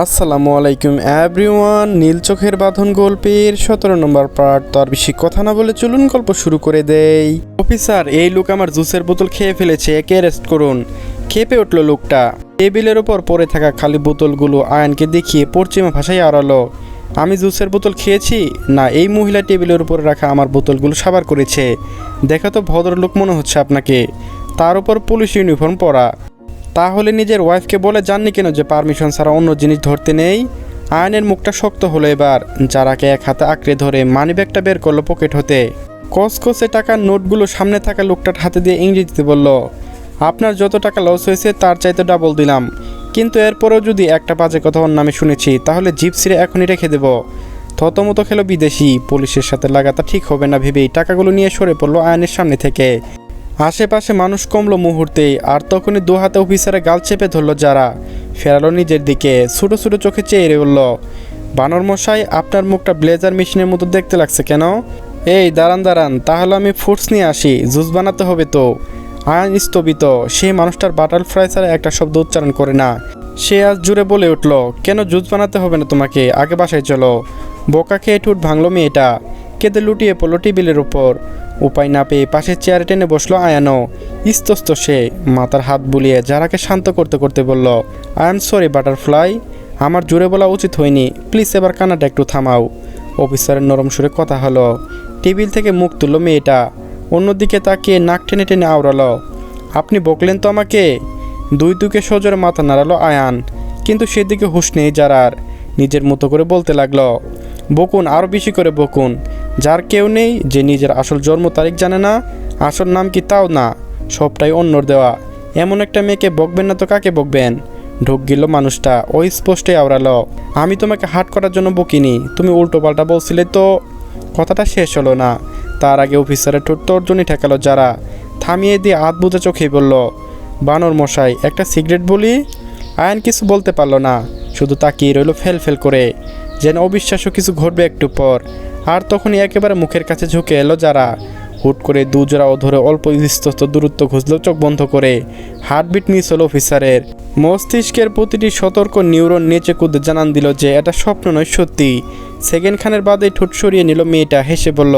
আসসালামু আলাইকুম এভরিওয়ান। নীল চোখের বাঁধন গল্পের 17 নম্বর পার্ট। তো আর বেশি কথা না বলে চলুন গল্প শুরু করে দেই। অফিসার, এই লোক আমার জুসের বোতল খেয়ে ফেলেছে, একে অ্যারেস্ট করুন। খেপে উঠল লোকটা। টেবিলের ওপর পড়ে থাকা খালি বোতলগুলো আয়ানকে দেখিয়ে পশ্চিমা ভাষায় আওড়ালো, আমি জুসের বোতল খেয়েছি না, এই মহিলা টেবিলের উপর রাখা আমার বোতলগুলো সাবার করেছে। দেখা তো ভদ্রলোক মনে হচ্ছে আপনাকে, তার উপর পুলিশ ইউনিফর্ম পরা। তাহলে নিজের ওয়াইফকে বলে জাননি কেন যে পারমিশন ছাড়া অন্য জিনিস ধরতে নেই? আয়নের মুখটা শক্ত হলো এবার। যারাকে এক হাতে আঁকড়ে ধরে মানিব্যাগটা বের করলো পকেট হতে। কসকসে টাকার নোটগুলো সামনে থাকা লোকটার হাতে দিয়ে ইংরেজিতে বলল, আপনার যত টাকা লস হয়েছে তার চাইতে ডাবল দিলাম, কিন্তু এরপরেও যদি একটা বাজে কথা ওর নামে শুনেছি তাহলে জিপ ছিঁড়ে এখনই রেখে দেব। থতমতো খেলো বিদেশি। পুলিশের সাথে লাগাটা ঠিক হবে না ভেবেই টাকাগুলো নিয়ে সরে পড়লো আয়নের সামনে থেকে। আশেপাশে মানুষ কমলো মুহূর্তেই, আর তখনই দু হাতে অফিসারে গাল চেপে ধরলো যারা। ফেরালো নিজের দিকে, ছোটো ছোটো চোখে চেয়ে বলল, বানর মশাই, আপনার মুখটা ব্লেজার মেশিনের মতো দেখতে লাগছে কেন? এই দাঁড়ান দাঁড়ান, তাহলে আমি ফ্রুটস নিয়ে আসি, জুস বানাতে হবে তো। আয়ান স্থবিত। সেই মানুষটার বাটারফ্লাই ছাড়া একটা শব্দ উচ্চারণ করে না। সে আজ জুড়ে বলে উঠল, কেন জুস বানাতে হবে না তোমাকে, আগে বাসায় চলো। বোকা খেয়ে ঠুট ভাঙলো মেয়েটা। কেঁদে লুটিয়ে পড়লো টেবিলের ওপর। উপায় না পেয়ে পাশের চেয়ারে টেনে বসলো আয়ানও। ইস্তস্ত সে মাথার হাত বুলিয়ে যারাকে শান্ত করতে করতে বলল, আই এম সরি বাটারফ্লাই, আমার জোরে বলা উচিত হয়নি, প্লিজ এবার কান্নাটা একটু থামাও। অফিসারের নরম সুরে কথা হলো। টেবিল থেকে মুখ তুললো মেয়েটা। অন্যদিকে তাকিয়ে নাক টেনে টেনে আওড়ালো, আপনি বকলেন তো আমাকে? দুই দুকে সজোরে মাথা নাড়ালো আয়ান, কিন্তু সেদিকে হুঁশ নেই যারার। নিজের মতো করে বলতে লাগলো, বকুন, আরও বেশি করে বকুন। যার কেউ নেই, যে নিজের আসল জন্ম তারিখ জানে না, আসল নাম কি তাও না, সবটাই অন্যর দেওয়া। এমন একটা মেয়েকে বকবেন না তো কাকে বকবেন? ঢোক গেল মানুষটা। ওই স্পষ্টই আওড়ালো, আমি তোমাকে হার্ট করার জন্য বকিনি, তুমি উল্টো পাল্টা বলছিলে তো। কথাটা শেষ হলো না, তার আগে অফিসারের ঠোঁট তর্জনী ঠেকালো যারা। থামিয়ে দিয়ে হাত বুঝে চোখেই বলল, বানর মশাই, একটা সিগারেট বলি। আয়ন কিছু বলতে পারলো না, শুধু তাকিয়ে রইল ফেল ফেল করে, যেন অবিশ্বাস্য কিছু ঘটবে একটু পর। আর তখনই একেবারে মুখের কাছে ঝুঁকে এলো যারা। হুট করে দুজোড়া ধরে অল্প বিস্তস্ত দূরত্ব ঘুষল চোখ বন্ধ করে। হার্টবিট মিস হলো অফিসারের। মস্তিষ্কের প্রতিটি সতর্ক নিউরন নেচে কুদে জানান দিল যে এটা স্বপ্ন নয়, সত্যি। সেকেন্ড খানের বাদে ঠোঁট সরিয়ে নিল মেয়েটা, হেসে বলল,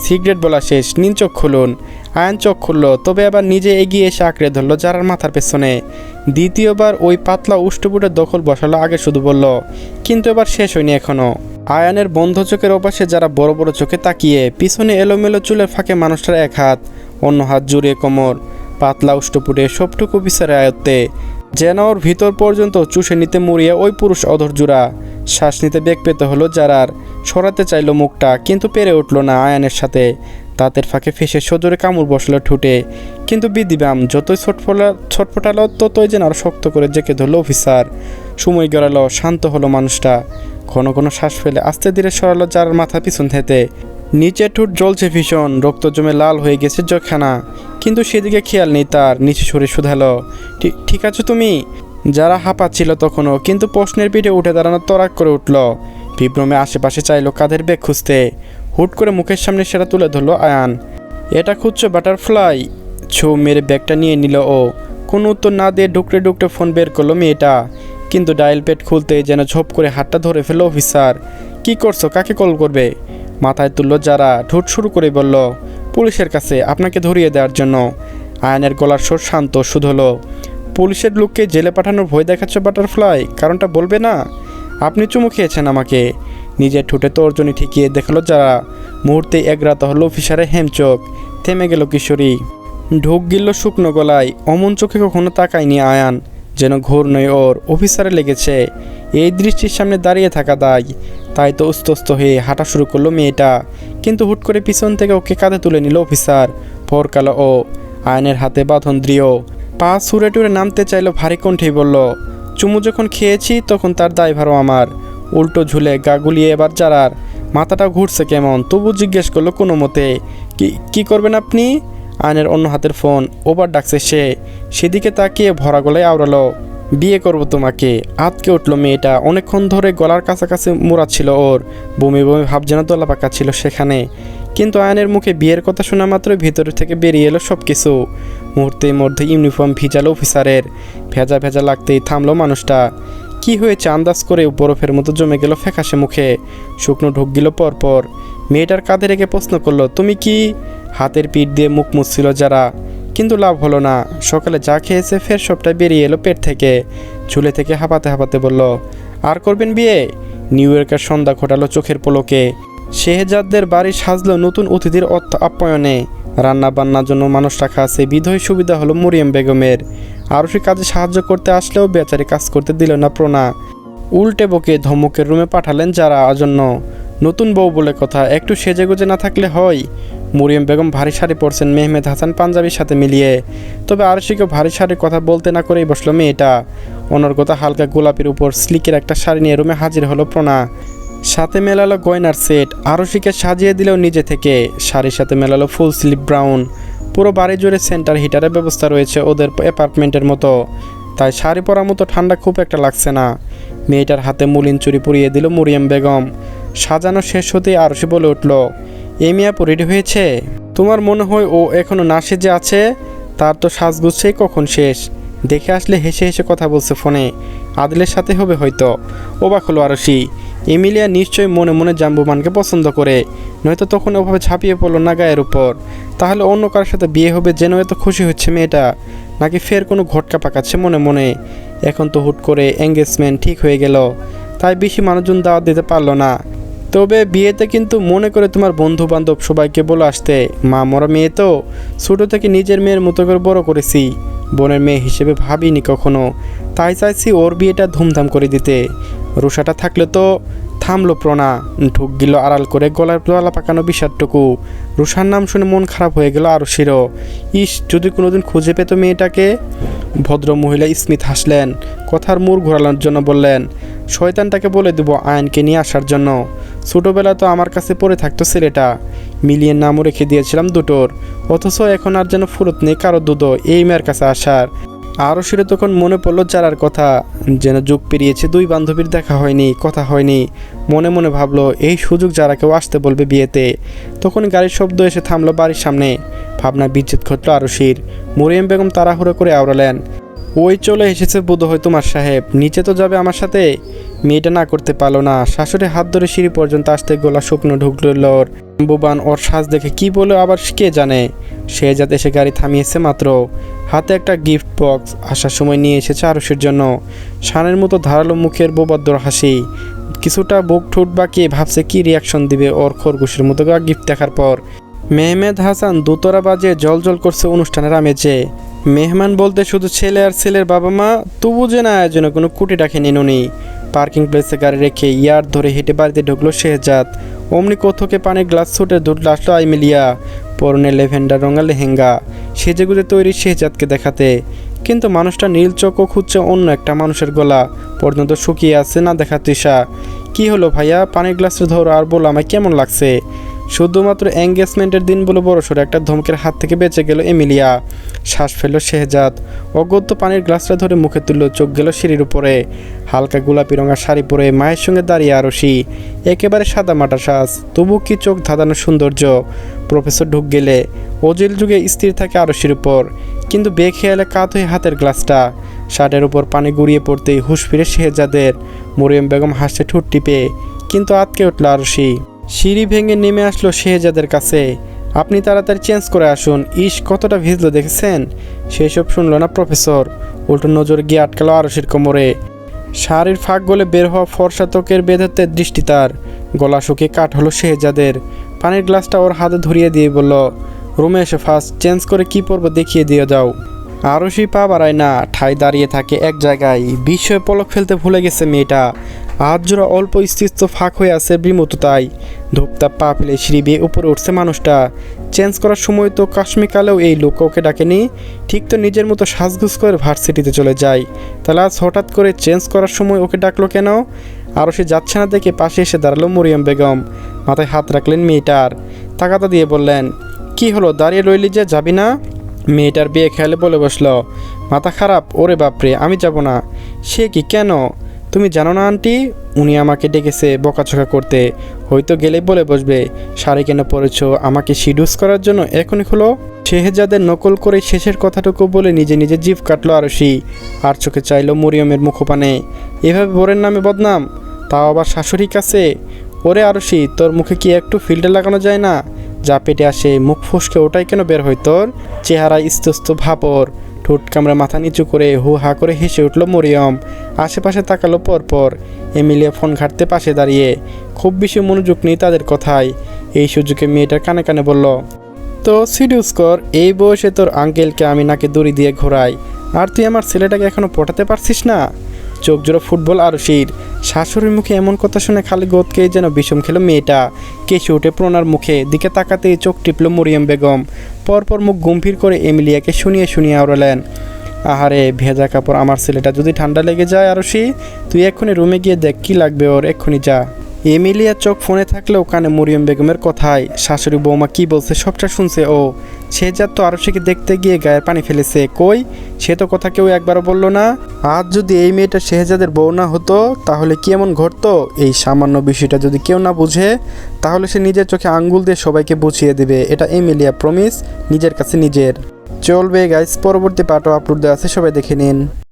সিগারেট বলা শেষ, নিন চোখ খুলুন। আয়ন চোখ খুলল, তবে আবার নিজে এগিয়ে এসে আঁকড়ে ধরল যারার মাথার পেছনে। দ্বিতীয়বার ওই পাতলা উষ্টপুটের দখল বসালো। আগে শুধু বলল, কিন্তু এবার শেষ হয়নি এখনো। আয়ানের বন্ধ চোখের ওপাশে যারা বড় বড় চোখে তাকিয়ে, পিছনে এলোমেলো চুলের ফাঁকে মানুষটার এক হাত, অন্য হাত জুড়ে কোমর, পাতলা উষ্টপুটে সবটুকু বিচারে আয়ত্তে, যেন ওর ভিতর পর্যন্ত চুষে নিতে মরিয়ে ওই পুরুষ অধরজোড়া। শ্বাস নিতে বেগ পেতে হলো যারার। সরাতে চাইল মুখটা, কিন্তু পেরে উঠল না আয়ানের সাথে। দাঁতের ফাঁকে ফেসে সজোরে কামড় বসলো ঠুটে, কিন্তু বিধিবাম যতই ছটফটালো ততই যেন আর শক্ত করে জেঁকে ধরল অফিসার। সময় গড়ালো, শান্ত হলো মানুষটা। ঘন ঘন শ্বাস ফেলে আস্তে ধীরে সরালো যারার মাথা পিছন থেতে। নিচে ঠোঁট জ্বলছে ভীষণ, রক্ত জমে লাল হয়ে গেছে চোখখানা, কিন্তু সেদিকে খেয়াল নেই তার। নিচে সরে শুধালো, ঠিক আছো তুমি? যারা হাঁপাচ্ছিল তখনও, কিন্তু প্রশ্নের পিঠে উঠে দাঁড়ানো তরাক করে উঠল। বিভ্রমে আশেপাশে চাইলো কাঁধের ব্যাগ খুঁজতে। হুট করে মুখের সামনে সেটা তুলে ধরলো আয়ান। এটা খুঁজছো বাটারফ্লাই? ছৌ মেরে ব্যাগটা নিয়ে নিল ও। কোনো উত্তর না দিয়ে ডুকরে ডুকরে ফোন বের করলো মেয়েটা, কিন্তু ডায়াল প্যাড খুলতে যেন ঝোপ করে হাতটা ধরে ফেললো অফিসার। কি করছো, কাকে কল করবে? মাথায় তুললো যারা। ঠোঁট শুরু করে বলল, পুলিশের কাছে, আপনাকে ধরিয়ে দেওয়ার জন্য। আয়নের গলার স্বর শান্ত, শুধু হলো, পুলিশের লোককে জেলে পাঠানোর ভয় দেখাচ্ছ বাটারফ্লাই, কারণটা বলবে না? আপনি চুমু খেয়েছেন আমাকে। নিজের ঠোঁটে তর্জনী ঠিকিয়ে দেখালো যারা। মুহূর্তে এগরাতে হলো অফিসারের হেমচোখ। থেমে গেল কিশোরী। ঢোক গিলল শুকনো গলায়। অমন চোখে কখনো তাকায়নি আয়ান, যেন ঘোর নয় ওর। অফিসারে লেগেছে এই দৃষ্টির সামনে দাঁড়িয়ে থাকা দায়। তাই তো উস্তস্ত হয়ে হাঁটা শুরু করলো মেয়েটা, কিন্তু হুট করে পিছন থেকে ওকে কাঁধে তুলে নিল অফিসার। ফরকালো ও। আয়নের হাতে বাঁধন দৃঢ়। পা সুরে টুরে নামতে চাইলো, ভারী কণ্ঠেই বলল, চুমু যখন খেয়েছি তখন তার দায়ভারও আমার। উল্টো ঝুলে গা গুলিয়ে এবার যারার। মাথাটা ঘুরছে কেমন, তবু জিজ্ঞেস করলো কোনো মতে, কি করবেন আপনি? আয়নের অন্য হাতের ফোন। ওবার ডাকছে সে। সেদিকে তাকিয়ে ভরা গলায় আওড়ালো, বিয়ে করব তোমাকে। আতকে উঠল মেয়েটা। অনেকক্ষণ ধরে গলার কাছাকাছি মোড়া ছিল ওর। বমি বমি ভাব যেন দোলা পাকা ছিল সেখানে। কিন্তু আয়নের মুখে বিয়ের কথা শোনা মাত্রই ভিতর থেকে বেরিয়ে এলো সব কিছু। মুহূর্তের মধ্যে ইউনিফর্ম ভিজালো অফিসারের। ভেজা ভেজা লাগতেই থামলো মানুষটা। কি হয়েছে আন্দাজ করে বরফের মতো জমে গেল ফ্যাকাশে মুখে, শুকনো ঢুক গেল পরপর। মেয়েটার কাঁধে রেখে প্রশ্ন করলো, তুমি কি? হাতের পিঠ দিয়ে মুখ মুছছিল যারা, কিন্তু লাভ হলো না। সকালে যা খেয়েছে ফের সবটাই বেরিয়ে এলো পেট থেকে। চুলে থেকে হাঁপাতে হাঁপাতে বলল, আর করবেন বিয়ে? নিউ ইয়র্কের সন্ধ্যা ঘটালো চোখের পলকে। শেহজাদদের বাড়ি সাজলো নতুন অতিথির আপ্যায়নে। রান্না বান্নার জন্য মানুষ রাখা আছে, বিধই সুবিধা হলো মরিয়ম বেগমের। আরশি কাজে সাহায্য করতে আসলেও বেচারি কাজ করতে দিল না প্রণা। উল্টে বকে ধমকের রুমে পাঠালেন যারা জন্য। নতুন বউ বলে কথা, একটু সেজেগুজে না থাকলে হয়? মরিয়ম বেগম ভারী শাড়ি পরছেন মেহমেদ হাসান পাঞ্জাবির সাথে মিলিয়ে। তবে আরশিকে ভারী শাড়ির কথা বলতে না করেই বসলো মেয়েটা। অনর্গতা হালকা গোলাপির উপর স্লিকের একটা শাড়ি নিয়ে রুমে হাজির হলো প্রণা। সাথে মেলালো গয়নার সেট, আরশিকে সাজিয়ে দিলেও নিজে থেকে। শাড়ির সাথে মেলালো ফুল স্লিভ ব্রাউন। পুরো বাড়ি জুড়ে সেন্টার হিটারের ব্যবস্থা রয়েছে ওদের অ্যাপার্টমেন্টের মতো, তাই শাড়ি পরার মতো ঠান্ডা খুব একটা লাগছে না। মেয়েটার হাতে মুলিন চুরি পরিয়ে দিল মরিয়ম বেগম। সাজানো শেষ হতেই আরশি বলে উঠল, এই মিয়াপু রেডি হয়েছে? তোমার মনে হয় ও এখনও না সেজে আছে? তার তো সাজগুজ সেই কখন শেষ। দেখে আসলে হেসে হেসে কথা বলছে ফোনে, আদিলের সাথে হবে হয়তো। অবাক হলো আরশি। এমিলিয়া নিশ্চয়ই মনে মনে জাম্বুমানকে পছন্দ করে, নয়তো তখন ওভাবে ঝাঁপিয়ে পড়লো না গায়ের উপর। তাহলে অন্য কারোর সাথে বিয়ে হবে যেন এত খুশি হচ্ছে মেয়েটা, নাকি ফের কোনো ঘটকা পাকাচ্ছে মনে মনে? এখন তো হুট করে এঙ্গেজমেন্ট ঠিক হয়ে গেল, তাই বেশি মানুষজন দাওয়াত দিতে পারলো না। তবে বিয়েতে কিন্তু মনে করে তোমার বন্ধু বান্ধব সবাইকে বলে আসতে। মা মরা মেয়ে তো, ছোটো থেকে নিজের মেয়ের মতো করে বড় করেছি, বোনের মেয়ে হিসেবে ভাবিনি কখনো, তাই চাইছি ওর বিয়েটা ধুমধাম করে দিতে। রুষাটা থাকলে তো। থামলো প্রণা, ঢুক গেল আড়াল করে গলার গলা পাকানো বিষাদটুকু। রুষার নাম শুনে মন খারাপ হয়ে গেল আরশিরও। ইস, যদি কোনোদিন খুঁজে পেত মেয়েটাকে। ভদ্র মহিলা স্মিথ হাসলেন, কথার মুড় ঘোরানোর জন্য বললেন, শয়তানটাকে বলে দেবো আয়নকে নিয়ে আসার জন্য। ছোটোবেলা তো আমার কাছে পড়ে থাকতো ছেলেটা, মিলিয়ের নামও রেখে দিয়েছিলাম দুটোর, অথচ এখন আর যেন ফুরত নেই কারো দুধো এই মেয়ের কাছে আসার। আরশিরও তখন মনে পড়লো যারার কথা, যেন যুগ পেরিয়েছে, দুই বান্ধবীর দেখা হয়নি, কথা হয়নি। মনে মনে ভাবলো এই সুযোগ যারা কেউ আসতে বলবে বিয়েতে। তখন গাড়ির শব্দ এসে থামলো বাড়ির সামনে। ভাবনা বিচ্ছেদ ঘটলো আরশির। মরিয়ম বেগম তাড়াহুড়ো করে আওড়ালেন, ওই চলে এসেছে বোধহয় তোমার সাহেব, নিচে তো যাবে আমার সাথে। মেয়েটা না করতে পারলো না, শাশুড়ি হাত ধরে সিঁড়ি পর্যন্ত আসতে গোলা শুকনো ঢুকলো ওর। বুবান ওর সাজ দেখে কি বলে আবার কে জানে। শেহজাদ এসে গাড়ি থামিয়েছে মাত্র, হাতে একটা গিফট বক্স আসার সময় নিয়ে এসেছে আরশির জন্য। শানের মতো ধারালো মুখের বোবাদ্দর হাসি, কিছুটা বুক ঠোঁট বাঁকিয়ে ভাবছে কি রিয়াকশন দিবে ওর খরগোশের মতো গিফট দেখার পর। মেহমেদ হাসান দোতরা বাজে জলজল করছে অনুষ্ঠানের আমেজে। মেহমান বলতে শুধু ছেলে আর ছেলের বাবা মা, তবু যে না আয়োজনে কোনো কুটি রাখেনি উনি। পার্কিং প্লেসে গাড়ি রেখে ইয়ার্ড ধরে হেঁটে বাড়িতে ঢুকলো শেহজাদ। অমনি কোথকে পানির গ্লাস ছুটে দুধলে আসলো আইমিলিয়া, পরনে লেভেন্ডার রঙা লেহেঙ্গা, সেজেগুজে তৈরি শেহজাদকে দেখাতে। কিন্তু মানুষটা নীল চোখও খুঁজছে অন্য একটা মানুষের গলা পর্যন্ত শুকিয়ে আছে না দেখা তৃষা। কি হলো ভাইয়া, পানির গ্লাসটা ধরো আর বলো আমায় কেমন লাগছে। শুধুমাত্র এঙ্গেজমেন্টের দিন বলে বড়সড় একটা ধমকের হাত থেকে বেঁচে গেল এমিলিয়া। শ্বাস ফেলল শেহজাদ, অগত্য পানির গ্লাসটা ধরে মুখে তুলল, চোখ গেল সিঁড়ির উপরে। হালকা গোলাপি রঙা শাড়ি পরে মায়ের সঙ্গে দাঁড়িয়ে আরশি, একেবারে সাদা মাটা সাজ, তবু কি চোখ ধাঁধানো সৌন্দর্য। প্রফেসর ঢুক গেলে অজিল যুগে স্থির থাকে আরশির উপর, কিন্তু বেখেয়ালে কাত হয়ে হাতের গ্লাসটা। শার্টের উপর পানি গড়িয়ে পড়তেই হুঁশ ফিরে শেহজাদের। মরিয়ম বেগম হাসছে ঠোঁট টিপে, কিন্তু আটকে উঠল আরশি। সিঁড়ি ভেঙে নেমে আসলো শেহজাদের কাছে, আপনি তাড়াতাড়ি চেঞ্জ করে আসুন, ইস কতটা ভিজলো দেখেছেন। সেসব শুনল না প্রফেসর, উল্টো নজর গিয়ে আটকালো আরশির কোমরে। শাড়ির ফাঁক গলে বের হওয়া ফর্সা ত্বকের বেঁধেতে দৃষ্টি তার। গলা শুকিয়ে কাঠ হলো শেহজাদের। পানির গ্লাসটা ওর হাতে ধরিয়ে দিয়ে বলল, রুমে এসে ফার্স্ট চেঞ্জ করে কি পরবো দেখিয়ে দিয়ে যাও। আরশি পা বাড়ায় না, ঠাই দাঁড়িয়ে থাকে এক জায়গায়। বিস্ময়ে পলক ফেলতে ভুলে গেছে মেয়েটা। হাত জোড়া অল্প স্থিত ফাঁক হয়ে আছে বিমূর্ততায়। ধূপতাপ পা ফেলে সিঁড়ি বেয়ে উপরে উঠছে মানুষটা। চেঞ্জ করার সময় তো কাশ্মীকালেও এই লোক ওকে ডাকেনি, ঠিক তো নিজের মতো সাজগুজ করে ভার্সিটিতে চলে যায়, তাহলে আজ হঠাৎ করে চেঞ্জ করার সময় ওকে ডাকলো কেন? আরও সে যাচ্ছে না দেখে পাশে এসে দাঁড়ালো মরিয়ম বেগম। মাথায় হাত রাখলেন মেয়েটার, তাকাতা দিয়ে বললেন, কি হলো দাঁড়িয়ে রইলি যে, যাবি না? মেয়েটার বিয়ে খেয়ালে বলে বসলো, মাথা খারাপ? ওরে বাপরে, আমি যাব না। সে কি, কেন? তুমি জানো না আন্টি, উনি আমাকে ডেকেছে বকাঝকা করতে, হয়তো গেলেই বলে বসবে শাড়ি কেন পরেছ, আমাকে সিডুস করার জন্য এখনই হলো। শেহজাদের নকল করে শেষের কথাটুকু বলে নিজে নিজে জিভ কাটলো আরশি, আর চোখে চাইলো মরিয়মের মুখপানে। এভাবে বোরের নামে বদনাম, তাও আবার শাশুড়ির কাছে। ওরে আরশি, তোর মুখে কি একটু ফিল্টার লাগানো যায় না? যা পেটে আসে মুখ ফসকে ওটাই কেন বের হয় তোর? চেহারা ইস্তস্ত ভাব ওর। ঠোঁট কামড়ে মাথা নিচু করে হু হা করে হেসে উঠল মরিয়ম। আশেপাশে তাকালো পরপর। এমিলিয়া ফোন ঘাঁটতে পাশে দাঁড়িয়ে, খুব বেশি মনোযোগ নেই তাদের কথায়। এই সুযোগে মেয়েটার কানে কানে বলল, তো সিডিউস কর, এই বয়সে তোর আঙ্কেলকে আমি নাকে দড়ি দিয়ে ঘোরাই, আর তুই আমার ছেলেটাকে এখনো পটাতে পারছিস না? চোখ জোড়া ফুটবল আরশির। শাশুড়ির মুখে এমন কথা শুনে খালি গোদকেই যেন বিষম খেলো মেয়েটা। কেশে উঠে প্রণার মুখে দিকে তাকাতেই চোখ টিপল মরিয়ম বেগম। পরপর মুখ গম্ভীর করে এমিলিয়াকে শুনিয়ে শুনিয়ে আওড়ালেন, আহারে ভেজা কাপড় আমার ছেলেটা যদি ঠান্ডা লেগে যায় আরশি, তুই এক্ষুনি রুমে গিয়ে দেখ কি লাগবে ওর, এক্ষুনি যা। এমিলিয়ার চোখ ফোনে থাকলেও কানে মরিয়ম বেগমের কথায় শাশুড়ি বৌমা কি বলছে সবটা শুনছে ও। শেহজাদ তো আরশিকে দেখতে গিয়ে গায়ের পানি ফেলেছে, কই সে তো কথা কেউ একবারও বলল না। আজ যদি এই মেয়েটা শেহজাদের বউ না হতো তাহলে কি এমন ঘটতো? এই সামান্য বিষয়টা যদি কেউ না বুঝে তাহলে সে নিজের চোখে আঙ্গুল দিয়ে সবাইকে বুঝিয়ে দেবে। এটা এমিলিয়া প্রমিস নিজের কাছে নিজের। চলবে গাইস, পরবর্তী পার্টও আপলোড দেওয়া আছে, সবাই দেখে নিন।